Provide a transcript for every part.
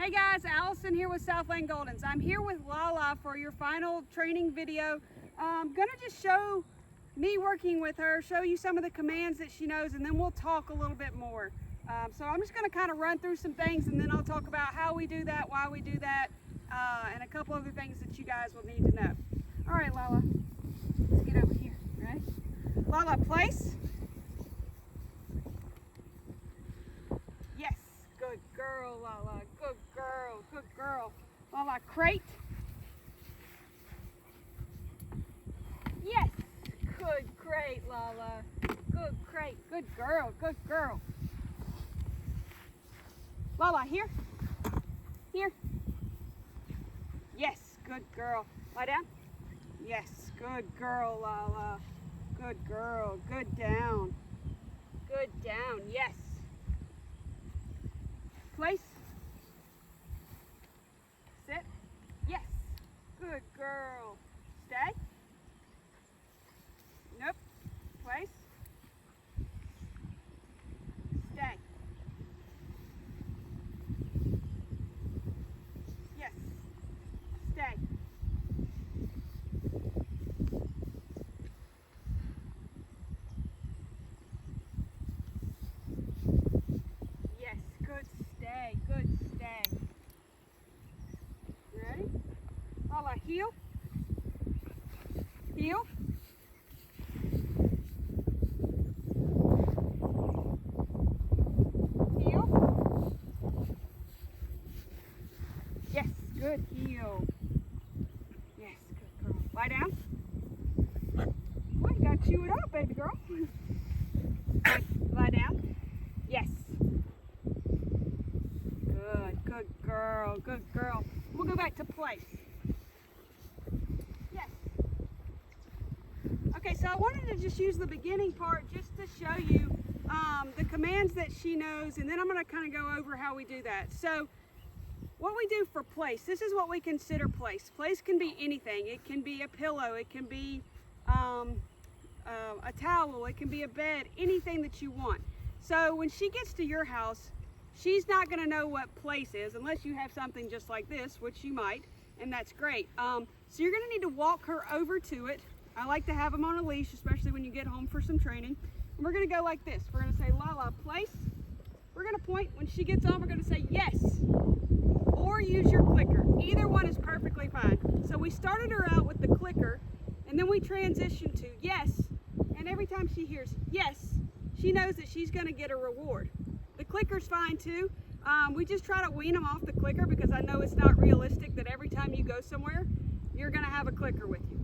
Hey guys, Allison here with Southland Goldens. I'm here with Lala for your final training video. I'm gonna just show me working with her, show you some of the commands that she knows, and then we'll talk a little bit more. So I'm just gonna kind of run through some things, and then I'll talk about how we do that, why we do that, and a couple other things that you guys will need to know. All right, Lala, let's get over here, right? Lala, place. Yes, good girl, Lala, good girl, good girl. Lala, crate. Yes, good crate, Lala, good crate, good girl, good girl. Lala, here, here. Yes, good girl. Lie down. Yes, good girl, Lala. Good girl, good down. Good down, yes. Place. Sit. Yes, good girl. Stay. Nope. Place. Stay. Yes. Stay. Yes, good stay, good stay. Ready? Lala, heel. Heel. Heel. Yes, good heel. Yes, good girl. Lie down. Well, you gotta chew it up, baby girl. Lie down. Yes. Good girl, good girl. We'll go back to place. Yes. Okay, so I wanted to just use the beginning part just to show you the commands that she knows, and then I'm gonna kind of go over how we do that. So what we do for place, this is what we consider place. Place can be anything. It can be a pillow, it can be a towel, it can be a bed, anything that you want. So when she gets to your house, she's not going to know what place is unless you have something just like this, which you might, and that's great. So you're going to need to walk her over to it. I like to have them on a leash, especially when you get home for some training. And we're going to go like this. We're going to say, Lala, place. We're going to point. When she gets on, we're going to say yes, or use your clicker. Either one is perfectly fine. So we started her out with the clicker, and then we transitioned to yes, and every time she hears yes, she knows that she's going to get a reward. The clicker's fine too. We just try to wean them off the clicker because I know it's not realistic that every time you go somewhere, you're going to have a clicker with you.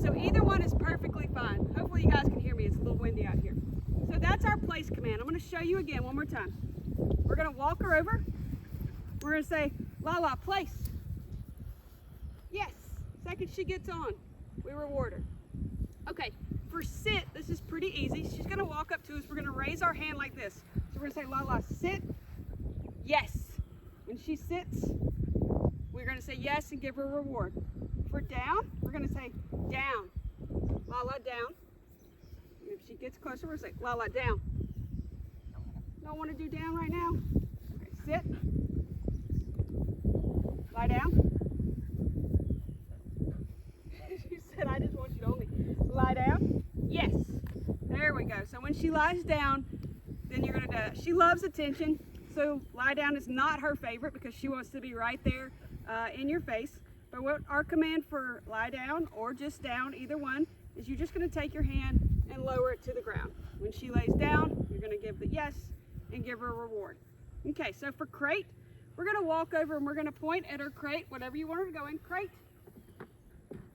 So either one is perfectly fine. Hopefully you guys can hear me. It's a little windy out here. So that's our place command. I'm going to show you again one more time. We're going to walk her over. We're going to say, Lala, place. Yes. Second she gets on, we reward her. Okay, for sit, this is pretty easy. She's going to walk up to us. We're going to raise our hand like this. So we're going to say, Lala, sit. Yes. When she sits, we're going to say yes and give her a reward. For down, we're going to say down. Lala, down. And if she gets closer, we're going to say, Lala, down. Don't want to do down right now? Okay, sit. Lie down. She said, I just want you to only lie down. Yes. There we go. So when she lies down, then you're going to, she loves attention. So lie down is not her favorite because she wants to be right there in your face. But what our command for lie down or just down, either one, is you're just going to take your hand and lower it to the ground. When she lays down, you're going to give the yes and give her a reward. Okay, so for crate, we're going to walk over and we're going to point at her crate, whatever you want her to go in. Crate.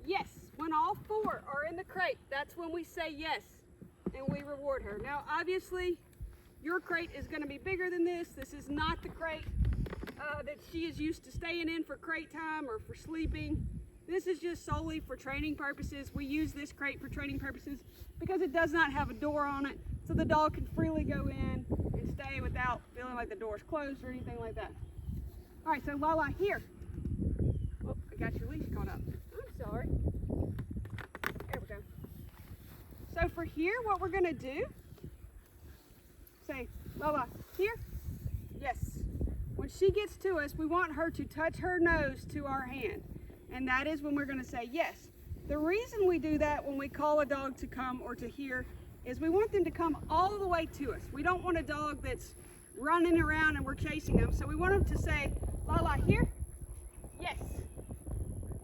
Yes. When all four are in the crate, that's when we say yes and we reward her. Now, obviously, your crate is going to be bigger than this. This is not the crate that she is used to staying in for crate time or for sleeping. This is just solely for training purposes. We use this crate for training purposes because it does not have a door on it, so the dog can freely go in and stay without feeling like the door's closed or anything like that. All right, so Lala, here. Oh, I got your leash caught up. I'm sorry. There we go. So for here, what we're going to do, say, Lala, here. Yes. when she gets to us, we want her to touch her nose to our hand. And that is when we're going to say yes. The reason we do that when we call a dog to come or to here is we want them to come all the way to us. We don't want a dog that's running around and we're chasing them. So we want them to say, Lala, here? Yes.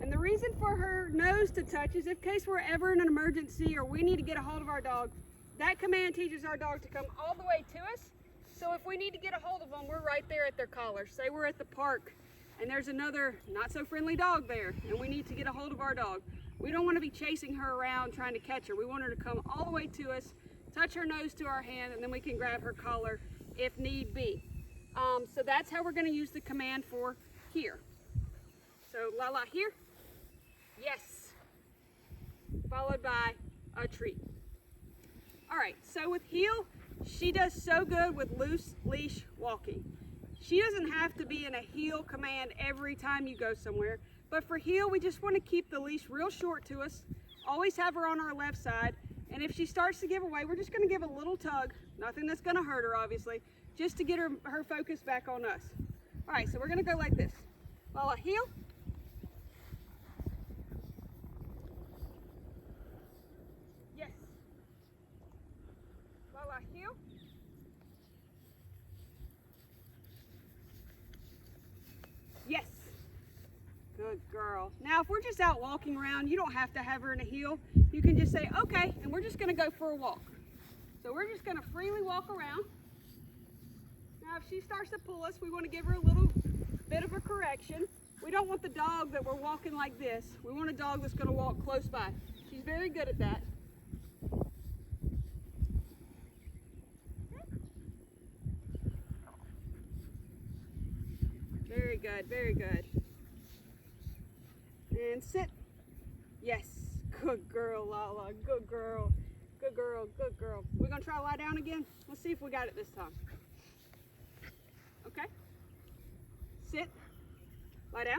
And the reason for her nose to touch is in case we're ever in an emergency or we need to get a hold of our dog, that command teaches our dog to come all the way to us. So if we need to get a hold of them, we're right there at their collar. Say we're at the park and there's another not so friendly dog there and we need to get a hold of our dog. We don't want to be chasing her around trying to catch her. We want her to come all the way to us, touch her nose to our hand, and then we can grab her collar if need be. So that's how we're going to use the command for here. So Lala, here? Yes. Followed by a treat. All right, so with heel, she does so good with loose leash walking. She doesn't have to be in a heel command every time you go somewhere. But for heel, we just want to keep the leash real short to us, always have her on our left side, and if she starts to give away, we're just going to give a little tug, nothing that's going to hurt her obviously, just to get her focus back on us. All right, so we're going to go like this. Lala, heel. Yes. Lala, heel. Yes. Good girl. Now, if we're just out walking around, you don't have to have her in a heel. You can just say, okay, and we're just going to go for a walk. So we're just going to freely walk around. Now, if she starts to pull us, we want to give her a little bit of a correction. We don't want the dog that we're walking like this. We want a dog that's going to walk close by. She's very good at that. Very good, very good. And sit. Yes. Good girl, Lala. Good girl. Good girl. Good girl. We're going to try to lie down again? Let's see if we got it this time. Okay. Sit. Lie down.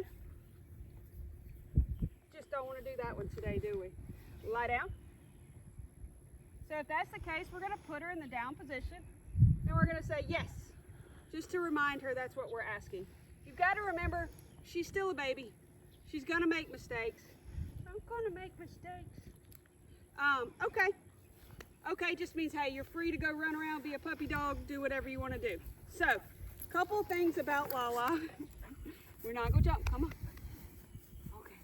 Just don't want to do that one today, do we? Lie down. So if that's the case, we're going to put her in the down position. And we're going to say yes. Just to remind her that's what we're asking. You've got to remember, she's still a baby. She's going to make mistakes. I'm going to make mistakes. Okay. Okay just means, hey, you're free to go run around, be a puppy dog, do whatever you want to do. So, a couple of things about Lala. We're not going to jump. Come on. Okay.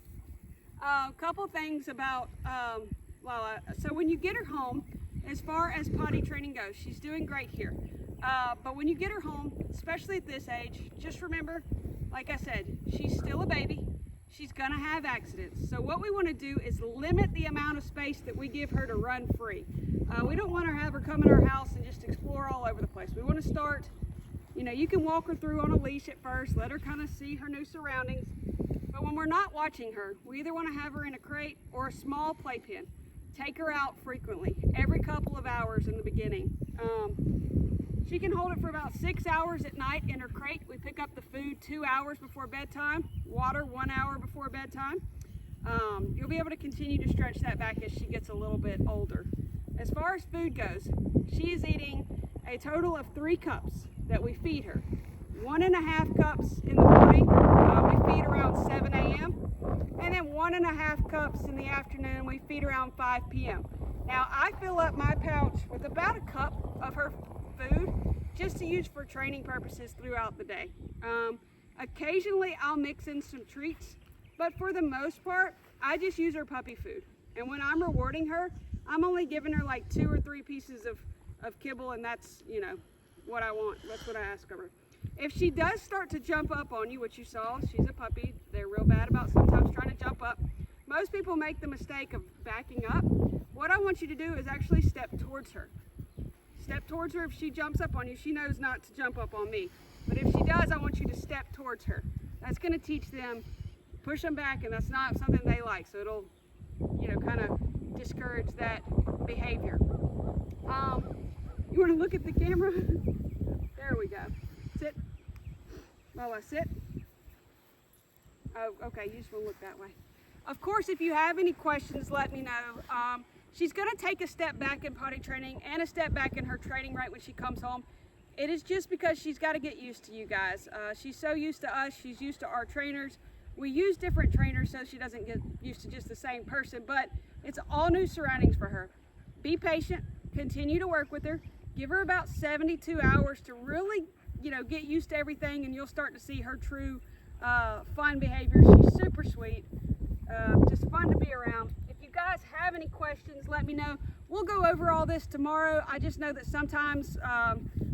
A couple of things about Lala. So when you get her home, as far as potty training goes, she's doing great here. But when you get her home, especially at this age, just remember, like I said, she's still a baby. She's going to have accidents. So what we want to do is limit the amount of space that we give her to run free. We don't want to have her come in our house and just explore all over the place. We want to start, you can walk her through on a leash at first, let her kind of see her new surroundings. But when we're not watching her, we either want to have her in a crate or a small playpen. Take her out frequently, every couple of hours in the beginning. She can hold it for about 6 hours at night in her crate. We pick up the food 2 hours before bedtime, water 1 hour before bedtime. You'll be able to continue to stretch that back as she gets a little bit older. As far as food goes, she is eating a total of 3 cups that we feed her. 1.5 cups in the morning, we feed around 7 a.m. And then 1.5 cups in the afternoon, we feed around 5 p.m. Now I fill up my pouch with about a cup of her food just to use for training purposes throughout the day. Occasionally I'll mix in some treats, but for the most part I just use her puppy food. And when I'm rewarding her, I'm only giving her like 2 or 3 pieces of kibble, and that's what I want. That's what I ask of her. If she does start to jump up on you, which you saw, she's a puppy, they're real bad about sometimes trying to jump up. Most people make the mistake of backing up. What I want you to do is actually step towards her. Step towards her. If she jumps up on you, she knows not to jump up on me. But if she does, I want you to step towards her. That's going to teach them, push them back, and that's not something they like. So it'll, kind of discourage that behavior. You want to look at the camera? There we go. Sit. Lola, sit. Oh, okay, you just want to look that way. Of course, if you have any questions, let me know. She's going to take a step back in potty training and a step back in her training right when she comes home. It is just because she's got to get used to you guys. She's so used to us. She's used to our trainers. We use different trainers so she doesn't get used to just the same person, but it's all new surroundings for her. Be patient, continue to work with her. Give her about 72 hours to really, get used to everything, and you'll start to see her true fun behavior. She's super sweet, just fun to be around. If you guys have any questions, let me know. We'll go over all this tomorrow. I just know that sometimes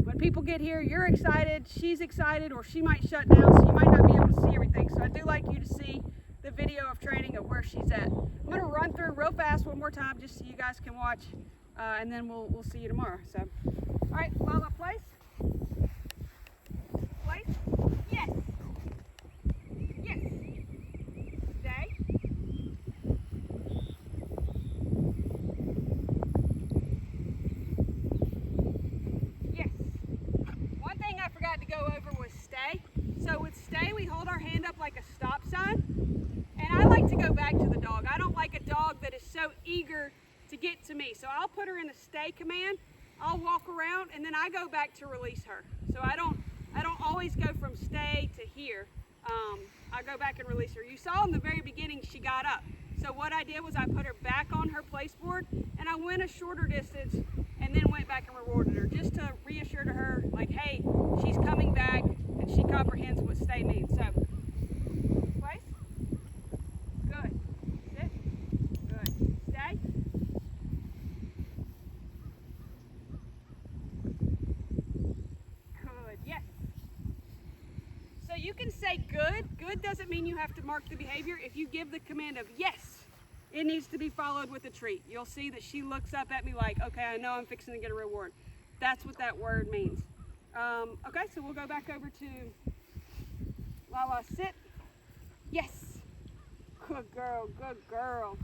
when people get here, you're excited, she's excited, or she might shut down, so you might not be able to see everything. So I do like you to see the video of training of where she's at. I'm gonna run through real fast one more time just so you guys can watch, and then we'll see you tomorrow. So, all right, Lala, place. Place. Yes. Yes. Stay. Yes. One thing I forgot to go over was stay. So with stay, we hold our hand up like a stop sign. And I like to go back to the dog. I don't like a dog that is so eager to get to me. So I'll put her in a stay command. I'll walk around and then I go back to release her. So I don't always go from stay to here. I go back and release her. You saw in the very beginning she got up. So what I did was I put her back on her place board and I went a shorter distance and then went back and rewarded her just to reassure to her like, hey, she's coming back and she comprehends what stay means. So, place. Good. Sit. Good. Stay. Good. Yes. So you can say good. Good doesn't mean you have to mark the behavior. If you give the command of yes, it needs to be followed with a treat. You'll see that she looks up at me like, okay, I know I'm fixing to get a reward. That's what that word means. Okay, so we'll go back over to Lala, sit. Yes. Good girl, good girl.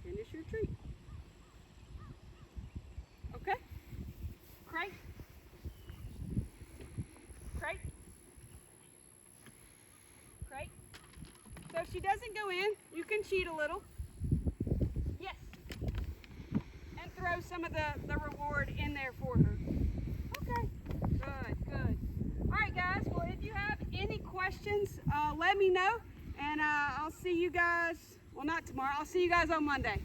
Finish your treat. Okay. Crate. Crate. Crate. So if she doesn't go in, you can cheat a little. Yes. And throw some of the reward in there for her. Okay. Good, good. All right, guys. Well, if you have any questions, let me know. And I'll see you guys, well, not tomorrow. I'll see you guys on Monday.